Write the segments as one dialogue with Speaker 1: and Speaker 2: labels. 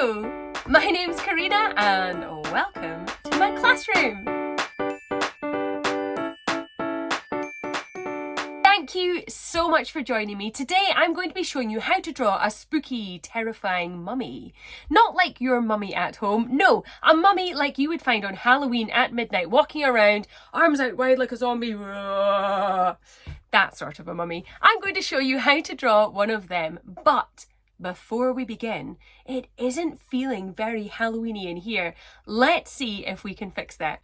Speaker 1: Hello, my name's Karina and welcome to my classroom. Thank you so much for joining me. Today I'm going to be showing you how to draw a spooky, terrifying mummy. Not like your mummy at home, no, a mummy like you would find on Halloween at midnight, walking around, arms out wide like a zombie. That sort of a mummy. I'm going to show you how to draw one of them, but before we begin, it isn't feeling very Halloweeny in here. Let's see if we can fix that.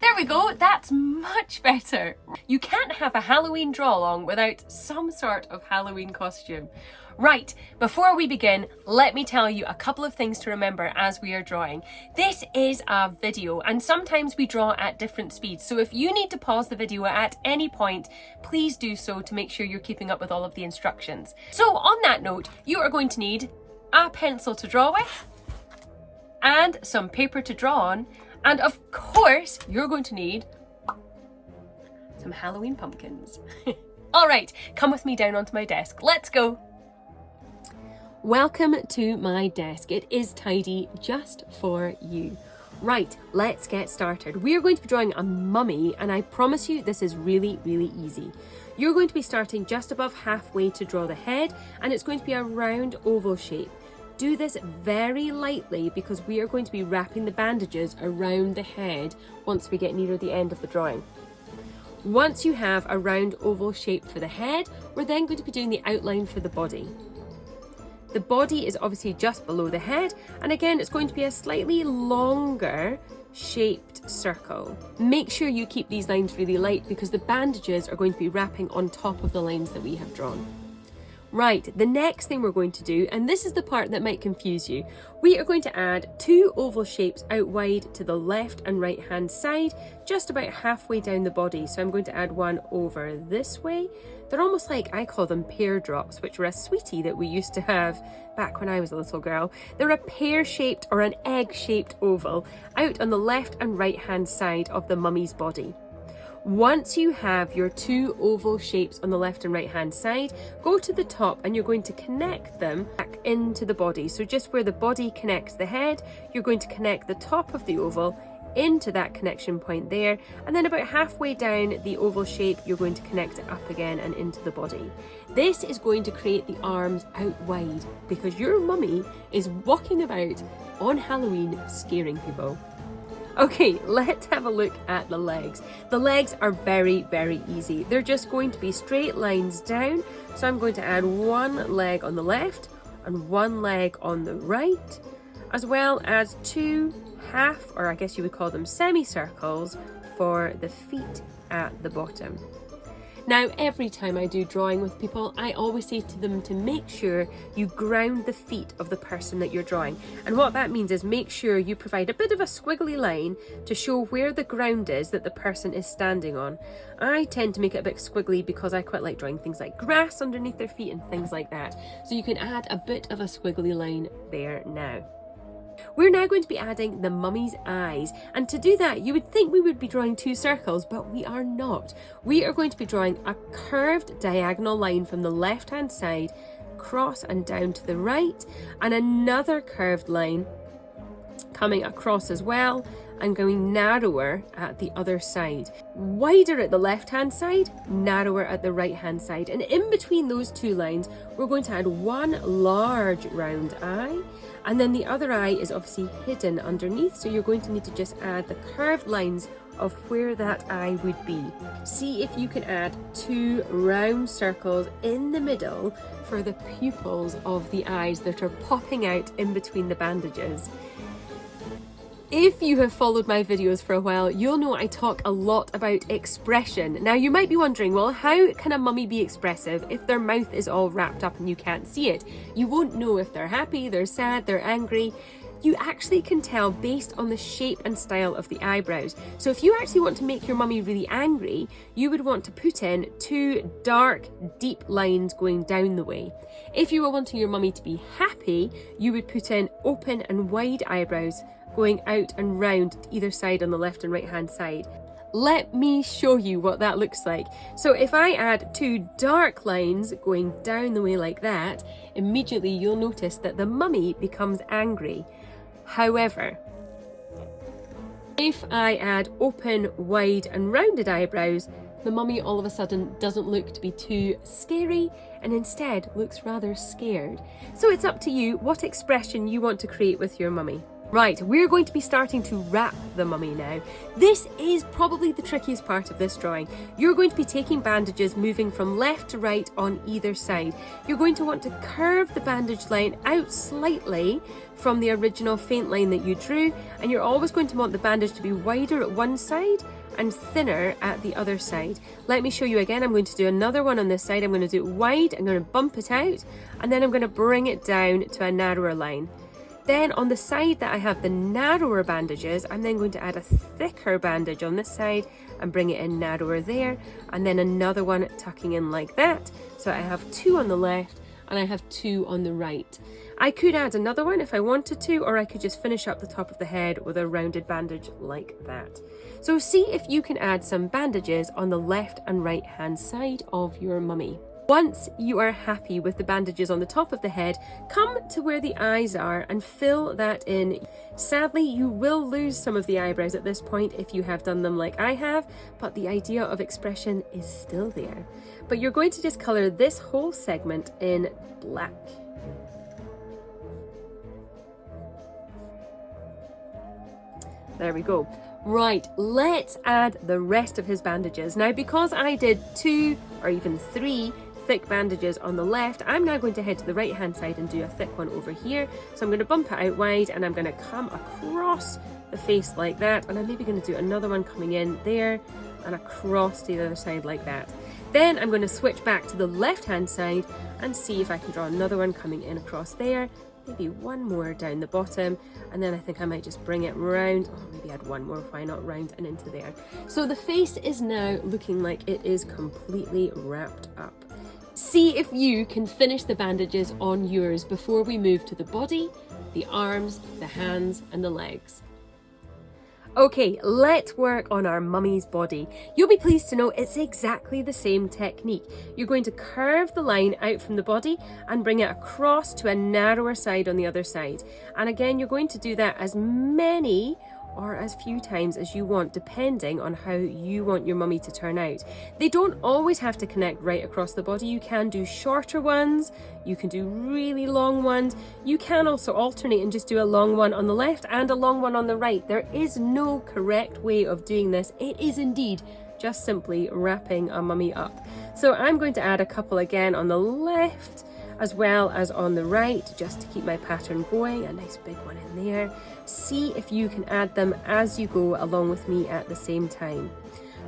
Speaker 1: There we go, that's much better. You can't have a Halloween draw along without some sort of Halloween costume. Right, before we begin, let me tell you a couple of things to remember as we are drawing. This is a video and sometimes we draw at different speeds, so if you need to pause the video at any point, please do so to make sure you're keeping up with all of the instructions. So on that note, you are going to need a pencil to draw with and some paper to draw on. And of course, you're going to need some Halloween pumpkins. All right, come with me down onto my desk. Let's go. Welcome to my desk. It is tidy just for you. Right, let's get started. We are going to be drawing a mummy, and I promise you this is really, really easy. You're going to be starting just above halfway to draw the head, and it's going to be a round oval shape. Do this very lightly because we are going to be wrapping the bandages around the head once we get near the end of the drawing. Once you have a round oval shape for the head, we're then going to be doing the outline for the body. The body is obviously just below the head, and again it's going to be a slightly longer shaped circle. Make sure you keep these lines really light because the bandages are going to be wrapping on top of the lines that we have drawn. Right, the next thing we're going to do, and this is the part that might confuse you, we are going to add two oval shapes out wide to the left and right hand side, just about halfway down the body. So I'm going to add one over this way. They're almost like, I call them pear drops, which were a sweetie that we used to have back when I was a little girl. They're a pear-shaped or an egg-shaped oval out on the left and right hand side of the mummy's body. Once you have your two oval shapes on the left and right hand side, go to the top and you're going to connect them back into the body. So just where the body connects the head, you're going to connect the top of the oval into that connection point there, and then about halfway down the oval shape you're going to connect it up again and into the body. This is going to create the arms out wide because your mummy is walking about on Halloween scaring people. Okay, let's have a look at the legs. The legs are very, very easy. They're just going to be straight lines down. So I'm going to add one leg on the left and one leg on the right, as well as two half, or I guess you would call them semicircles, for the feet at the bottom. Now, every time I do drawing with people, I always say to them to make sure you ground the feet of the person that you're drawing. And what that means is make sure you provide a bit of a squiggly line to show where the ground is that the person is standing on. I tend to make it a bit squiggly because I quite like drawing things like grass underneath their feet and things like that. So you can add a bit of a squiggly line there now. We're now going to be adding the mummy's eyes, and to do that you would think we would be drawing two circles, but we are not. We are going to be drawing a curved diagonal line from the left hand side across and down to the right, and another curved line coming across as well and going narrower at the other side. Wider at the left hand side, narrower at the right hand side, and in between those two lines we're going to add one large round eye, and then the other eye is obviously hidden underneath, so you're going to need to just add the curved lines of where that eye would be. See if you can add two round circles in the middle for the pupils of the eyes that are popping out in between the bandages. If you have followed my videos for a while, you'll know I talk a lot about expression. Now you might be wondering, well, how can a mummy be expressive if their mouth is all wrapped up and you can't see it? You won't know if they're happy, they're sad, they're angry. You actually can tell based on the shape and style of the eyebrows. So if you actually want to make your mummy really angry, you would want to put in two dark, deep lines going down the way. If you were wanting your mummy to be happy, you would put in open and wide eyebrows going out and round to either side on the left and right hand side. Let me show you what that looks like. So if I add 2 dark lines going down the way like that, immediately you'll notice that the mummy becomes angry. However, if I add open, wide and rounded eyebrows, the mummy all of a sudden doesn't look to be too scary and instead looks rather scared. So it's up to you what expression you want to create with your mummy. Right, we're going to be starting to wrap the mummy now. This is probably the trickiest part of this drawing. You're going to be taking bandages moving from left to right on either side. You're going to want to curve the bandage line out slightly from the original faint line that you drew, and you're always going to want the bandage to be wider at one side and thinner at the other side. Let me show you again. I'm going to do another one on this side. I'm going to do it wide, I'm going to bump it out, and then I'm going to bring it down to a narrower line. Then on the side that I have the narrower bandages, I'm then going to add a thicker bandage on this side and bring it in narrower there, and then another one tucking in like that. So I have 2 on the left and I have 2 on the right. I could add another one if I wanted to, or I could just finish up the top of the head with a rounded bandage like that. So see if you can add some bandages on the left and right hand side of your mummy. Once you are happy with the bandages on the top of the head, come to where the eyes are and fill that in. Sadly, you will lose some of the eyebrows at this point if you have done them like I have, but the idea of expression is still there. But you're going to just colour this whole segment in black. There we go. Right, let's add the rest of his bandages. Now, because I did 2 or even 3 thick bandages on the left, I'm now going to head to the right hand side and do a thick one over here. So I'm going to bump it out wide and I'm going to come across the face like that, and I'm maybe going to do another one coming in there and across to the other side like that. Then I'm going to switch back to the left hand side and see if I can draw another one coming in across there, maybe one more down the bottom, and then I think I might just bring it round, or maybe add one more, why not, round and into there. So the face is now looking like it is completely wrapped up. See if you can finish the bandages on yours before we move to the body, the arms, the hands and the legs. Okay, let's work on our mummy's body. You'll be pleased to know it's exactly the same technique. You're going to curve the line out from the body and bring it across to a narrower side on the other side. And again, you're going to do that as many or as few times as you want, depending on how you want your mummy to turn out. They don't always have to connect right across the body. You can do shorter ones, you can do really long ones, you can also alternate and just do a long one on the left and a long one on the right. There is no correct way of doing this. It is indeed just simply wrapping a mummy up. So I'm going to add a couple again on the left as well as on the right, just to keep my pattern going. A nice big one in there. See if you can add them as you go along with me at the same time.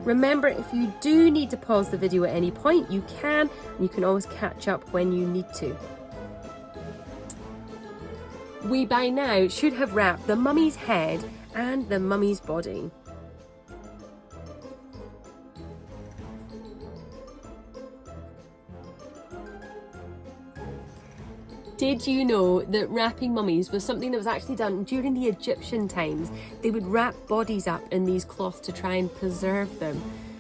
Speaker 1: Remember, if you do need to pause the video at any point, you can, and you can always catch up when you need to. We by now should have wrapped the mummy's head and the mummy's body. Did you know that wrapping mummies was something that was actually done during the Egyptian times? They would wrap bodies up in these cloths to try and preserve them,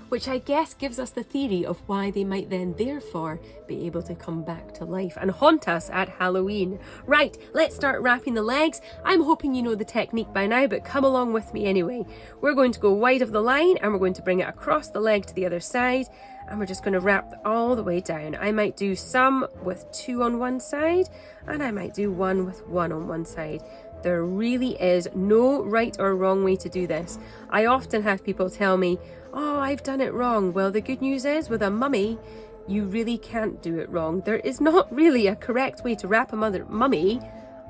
Speaker 1: which I guess gives us the theory of why they might then therefore be able to come back to life and haunt us at Halloween. Right, let's start wrapping the legs. I'm hoping you know the technique by now, but come along with me anyway. We're going to go wide of the line and we're going to bring it across the leg to the other side, and we're just going to wrap all the way down. I might do some with 2 on one side, and I might do one with 1 on one side. There really is no right or wrong way to do this. I often have people tell me, oh, I've done it wrong. Well, the good news is with a mummy, you really can't do it wrong. There is not really a correct way to wrap a mummy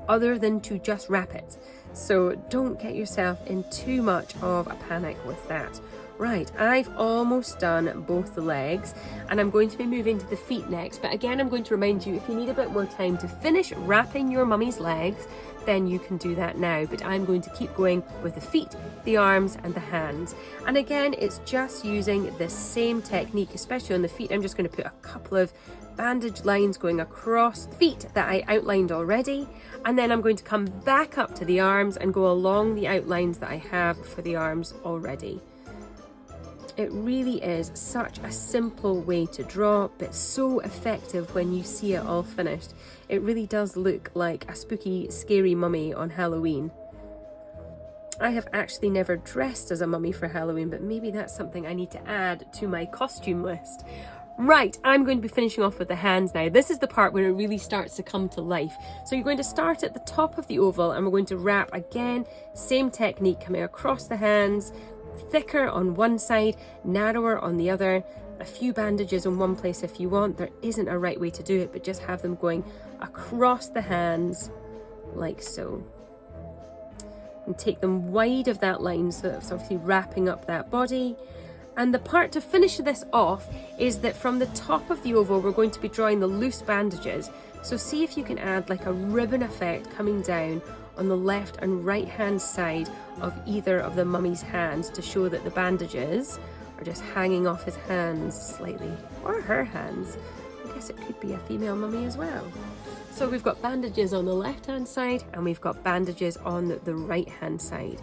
Speaker 1: other than to just wrap it. So don't get yourself in too much of a panic with that. Right, I've almost done both the legs, and I'm going to be moving to the feet next. But again, I'm going to remind you, if you need a bit more time to finish wrapping your mummy's legs, then you can do that now. But I'm going to keep going with the feet, the arms and the hands. And again, it's just using the same technique, especially on the feet. I'm just going to put a couple of bandage lines going across the feet that I outlined already, and then I'm going to come back up to the arms and go along the outlines that I have for the arms already. It really is such a simple way to draw, but so effective when you see it all finished. It really does look like a spooky, scary mummy on Halloween. I have actually never dressed as a mummy for Halloween, but maybe that's something I need to add to my costume list. Right, I'm going to be finishing off with the hands now. This is the part where it really starts to come to life. So you're going to start at the top of the oval and we're going to wrap again, same technique, coming across the hands, thicker on one side, narrower on the other, a few bandages in one place if you want. There isn't a right way to do it, but just have them going across the hands like so. And take them wide of that line so that's obviously wrapping up that body. And the part to finish this off is that from the top of the oval we're going to be drawing the loose bandages. So see if you can add like a ribbon effect coming down on the left and right hand side of either of the mummy's hands to show that the bandages are just hanging off his hands slightly, or her hands. I guess it could be a female mummy as well. So we've got bandages on the left hand side and we've got bandages on the right hand side.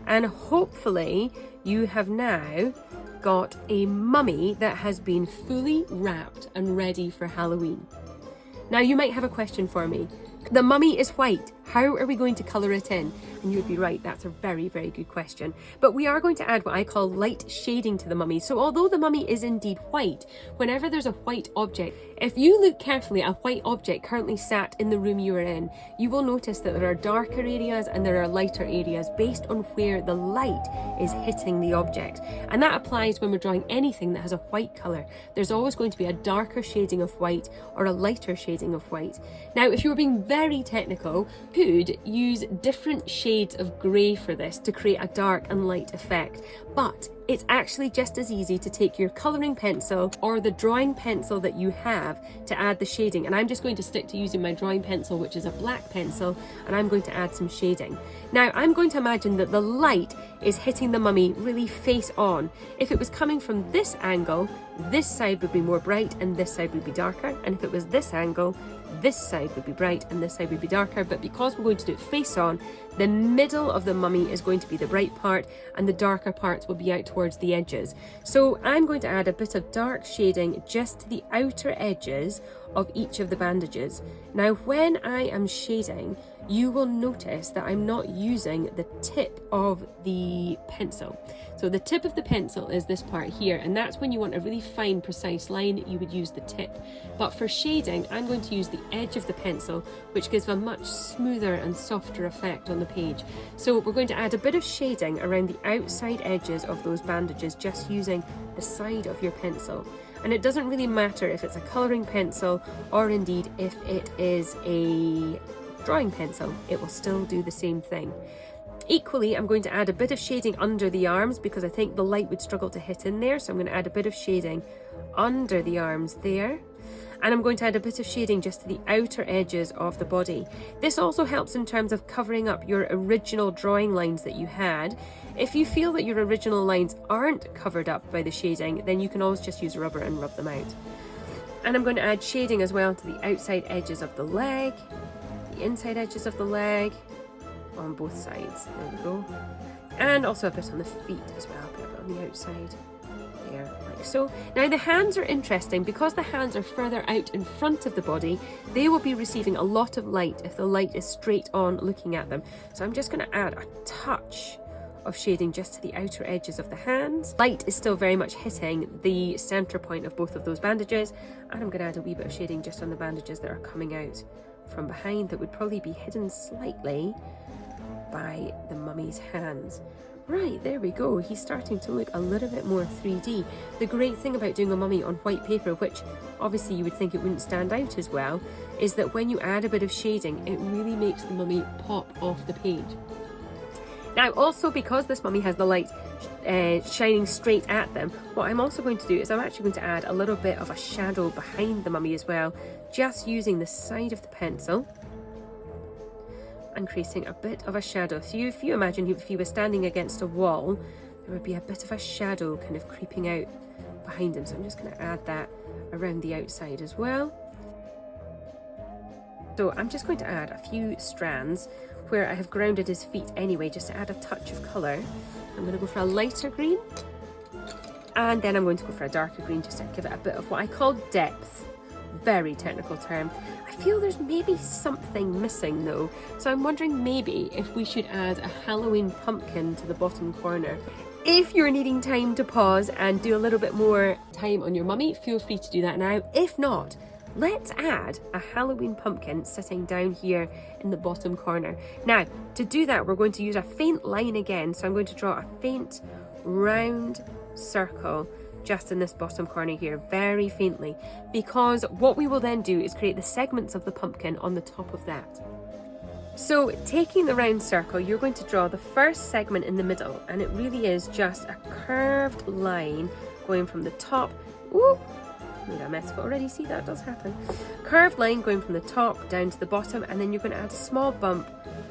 Speaker 1: And hopefully you have now got a mummy that has been fully wrapped and ready for Halloween. Now you might have a question for me. The mummy is white. How are we going to colour it in? And you'd be right, that's a very, very good question. But we are going to add what I call light shading to the mummy. So although the mummy is indeed white, whenever there's a white object, if you look carefully at a white object currently sat in the room you are in, you will notice that there are darker areas and there are lighter areas based on where the light is hitting the object. And that applies when we're drawing anything that has a white colour. There's always going to be a darker shading of white or a lighter shading of white. Now, if you were being very technical, you could use different shades of grey for this to create a dark and light effect. But it's actually just as easy to take your colouring pencil or the drawing pencil that you have to add the shading. And I'm just going to stick to using my drawing pencil, which is a black pencil, and I'm going to add some shading. Now, I'm going to imagine that the light is hitting the mummy really face on. If it was coming from this angle, this side would be more bright and this side would be darker. And if it was this angle, this side would be bright and this side would be darker. But because we're going to do it face on, the middle of the mummy is going to be the bright part and the darker parts will be out towards the edges. So I'm going to add a bit of dark shading just to the outer edges of each of the bandages. Now, when I am shading, you will notice that I'm not using the tip of the pencil. So the tip of the pencil is this part here, and that's when you want a really fine, precise line, you would use the tip. But for shading, I'm going to use the edge of the pencil, which gives a much smoother and softer effect on the page. So we're going to add a bit of shading around the outside edges of those bandages, just using the side of your pencil. And it doesn't really matter if it's a colouring pencil or indeed if it is a drawing pencil, it will still do the same thing. Equally, I'm going to add a bit of shading under the arms because I think the light would struggle to hit in there. So I'm going to add a bit of shading under the arms there. And I'm going to add a bit of shading just to the outer edges of the body. This also helps in terms of covering up your original drawing lines that you had. If you feel that your original lines aren't covered up by the shading, then you can always just use rubber and rub them out. And I'm going to add shading as well to the outside edges of the leg, the inside edges of the leg, on both sides. There we go. And also a bit on the feet as well, a bit on the outside. There, like so. Now the hands are interesting because the hands are further out in front of the body. They will be receiving a lot of light if the light is straight on looking at them. So I'm just going to add a touch of shading just to the outer edges of the hands. Light is still very much hitting the center point of both of those bandages, and I'm going to add a wee bit of shading just on the bandages that are coming out from behind that would probably be hidden slightly by the mummy's hands. Right, there we go. He's starting to look a little bit more 3D. The great thing about doing a mummy on white paper, which obviously you would think it wouldn't stand out as well, is that when you add a bit of shading, it really makes the mummy pop off the page. Now, also because this mummy has the light shining straight at them, what I'm also going to do is I'm actually going to add a little bit of a shadow behind the mummy as well, just using the side of the pencil and creating a bit of a shadow. So if you imagine if you were standing against a wall, there would be a bit of a shadow kind of creeping out behind him. So I'm just going to add that around the outside as well. So I'm just going to add a few strands where I have grounded his feet anyway, just to add a touch of colour. I'm going to go for a lighter green And then I'm going to go for a darker green just to give it a bit of what I call depth. Very technical term. I feel there's maybe something missing though. So I'm wondering maybe if we should add a Halloween pumpkin to the bottom corner. If you're needing time to pause and do a little bit more time on your mummy, feel free to do that now. If not, let's add a Halloween pumpkin sitting down here in the bottom corner. Now, to do that, we're going to use a faint line again. So I'm going to draw a faint round circle just in this bottom corner here, very faintly, because what we will then do is create the segments of the pumpkin on the top of that. So taking the round circle, you're going to draw the first segment in the middle, and it really is just a curved line going from the top. Ooh, made a mess of it already. See, that does happen. Curved line going from the top down to the bottom, and then you're going to add a small bump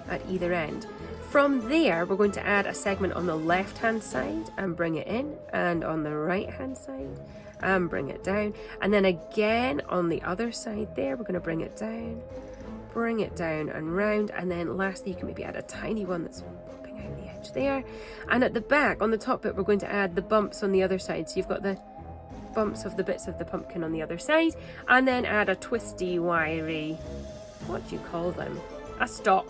Speaker 1: at either end. From there, we're going to add a segment on the left-hand side and bring it in, and on the right-hand side and bring it down. And then again on the other side there, we're going to bring it down and round. And then lastly, you can maybe add a tiny one that's popping out the edge there. And at the back, on the top bit, we're going to add the bumps on the other side. So you've got the bumps of the bits of the pumpkin on the other side, and then add a twisty, wiry, what do you call them? A stalk.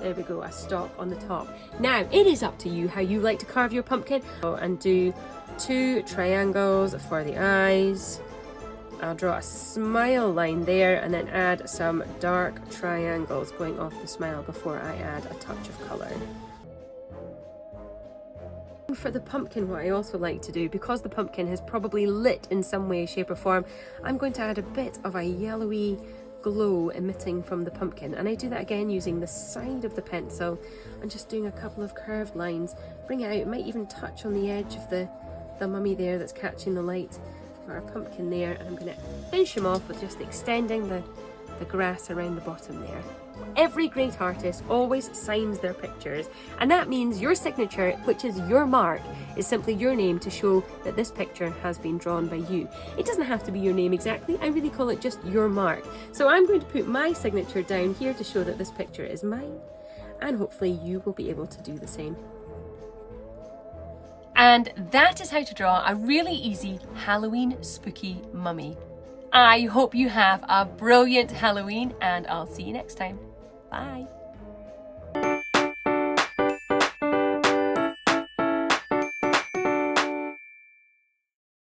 Speaker 1: There we go, a stalk on the top. Now, it is up to you how you like to carve your pumpkin. And do 2 triangles for the eyes. I'll draw a smile line there and then add some dark triangles going off the smile before I add a touch of colour. For the pumpkin, what I also like to do, because the pumpkin is probably lit in some way, shape or form, I'm going to add a bit of a yellowy glow emitting from the pumpkin, and I do that again using the side of the pencil and just doing a couple of curved lines. Bring it out, it might even touch on the edge of the mummy there that's catching the light for our pumpkin there, and I'm going to finish him off with just extending the grass around the bottom there. Every great artist always signs their pictures, and that means your signature, which is your mark, is simply your name to show that this picture has been drawn by you. It doesn't have to be your name exactly, I really call it just your mark. So I'm going to put my signature down here to show that this picture is mine, and hopefully you will be able to do the same. And that is how to draw a really easy Halloween spooky mummy. I hope you have a brilliant Halloween, and I'll see you next time. Bye.